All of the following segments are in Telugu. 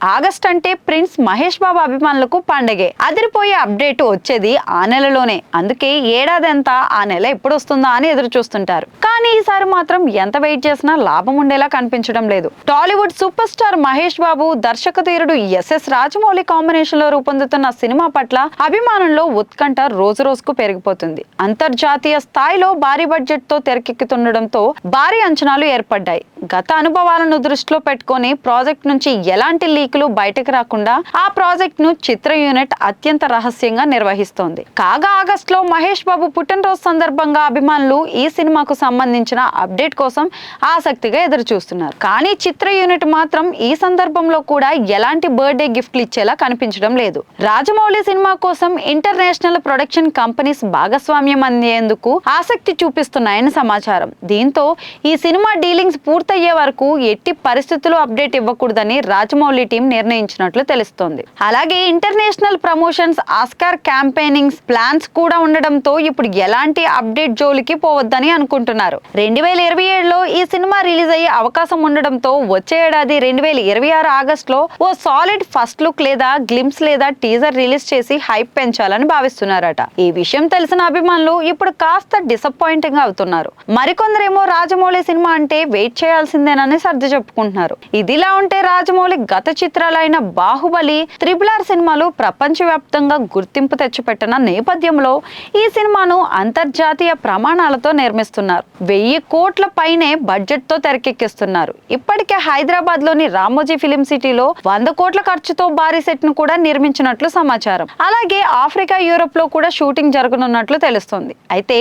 ఆగస్ట్ అంటే ప్రిన్స్ మహేష్ బాబు అభిమానులకు పండగే. అదిరిపోయే అప్డేట్ వచ్చేది ఆ నెలలోనే. అందుకే ఏడాదంతా ఆ నెల ఎప్పుడు వస్తుందా అని ఎదురు చూస్తుంటారు. కానీ ఈసారి మాత్రం ఎంత వెయిట్ చేసినా లాభం ఉండేలా కనిపించడం లేదు. Tollywood super star Mahesh Babu, దర్శకధీరుడు SS Rajamouli combination లో రూపొందుతున్న సినిమా పట్ల అభిమానుల్లో ఉత్కంఠ రోజు రోజుకు పెరిగిపోతుంది. అంతర్జాతీయ స్థాయిలో భారీ బడ్జెట్ తో తెరకెక్కుతుండటంతో భారీ అంచనాలు ఏర్పడ్డాయి. గత అనుభవాలను దృష్టిలో పెట్టుకొని ప్రాజెక్ట్ నుంచి ఎలాంటి లీకులు బయటకు రాకుండా ఆ ప్రాజెక్ట్ ను చిత్ర యూనిట్ అత్యంత రహస్యంగా నిర్వహిస్తోంది. కాగా ఆగస్ట్ లో మహేష్ బాబు పుట్టినరోజు సందర్భంగా అభిమానులు ఈ సినిమాకు సంబంధించిన అప్డేట్ కోసం ఆసక్తిగా ఎదురు చూస్తున్నారు. కానీ చిత్ర యూనిట్ మాత్రం ఈ సందర్భంలో కూడా ఎలాంటి బర్త్డే గిఫ్ట్లు ఇచ్చేలా కనిపించడం లేదు. రాజమౌళి సినిమా కోసం ఇంటర్నేషనల్ ప్రొడక్షన్ కంపెనీస్ భాగస్వామ్యం అందేందుకు ఆసక్తి చూపిస్తున్నాయని సమాచారం. దీంతో ఈ సినిమా డీలింగ్స్ పూర్తయ్యే వరకు ఎట్టి పరిస్థితుల్లో అప్డేట్ ఇవ్వకూడదని రాజమౌళి టీం నిర్ణయించినట్లు తెలుస్తోంది. అలాగే international promotions, Oscar campaigning plans కూడా ఉండడంతో ఇప్పుడు ఎలాంటి అప్డేట్ జోలికి పోవద్దని అనుకుంటున్నారు. 2027లో ఈ సినిమా రిలీజ్ అయ్యే అవకాశం ఉండడంతో వచ్చే ఏడాది 2026 ఆగస్టులో ఓ సాలిడ్ ఫస్ట్ లుక్ లేదా గ్లింప్స్ లేదా టీజర్ రిలీజ్ చేసి హైప్ పెంచాలని భావిస్తున్నారట. ఈ విషయం తెలిసిన అభిమానులు ఇప్పుడు కాస్త డిసప్పాయింటింగ్ అవుతున్నారు. మరికొందరేమో రాజమౌళి సినిమా అంటే వెయిట్ చేయాల్సిందేనని సర్ది చెప్పుకుంటున్నారు. ఇదిలా ఉంటే రాజమౌళి గత చిత్రాలైన బాహుబలి, RRR సినిమాలు ప్రపంచవ్యాప్తంగా గుర్తింపు తెచ్చిపెట్టిన నేపథ్యంలో ఈ సినిమాను అంతర్జాతీయ ప్రమాణాలతో నిర్మిస్తున్నారు. 1000 కోట్ల పైనే బడ్జెట్ తో తెరకెక్కిస్తున్నారు. ఇప్పటికే హైదరాబాద్ లోని రామోజీ ఫిలిం సిటీలో 100 కోట్ల ఖర్చుతో భారీ సెట్ ను కూడా నిర్మించినట్లు సమాచారం. అలాగే ఆఫ్రికా, యూరోప్ లో కూడా షూటింగ్ జరగనున్నట్లు తెలుస్తోంది. అయితే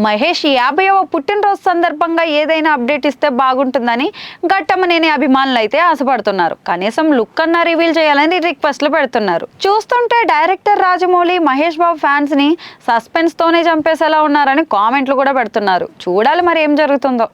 మహేష్ 50వ పుట్టినరోజు సందర్భంగా ఏదైనా అప్డేట్ ఇస్తే బాగుంటుందని ఘట్టమనేని అభిమానులు అయితే ఆశపడుతున్నారు. కనీసం లుక్ అన్నా రివీల్ చేయాలని రిక్వెస్ట్లు పెడుతున్నారు. చూస్తుంటే డైరెక్టర్ రాజమౌళి మహేష్ బాబు ఫ్యాన్స్ ని సస్పెన్స్ తోనే చంపేసేలా ఉన్నారని కామెంట్లు కూడా పెడుతున్నారు. చూడాలి మరి ఏం జరుగుతుందో.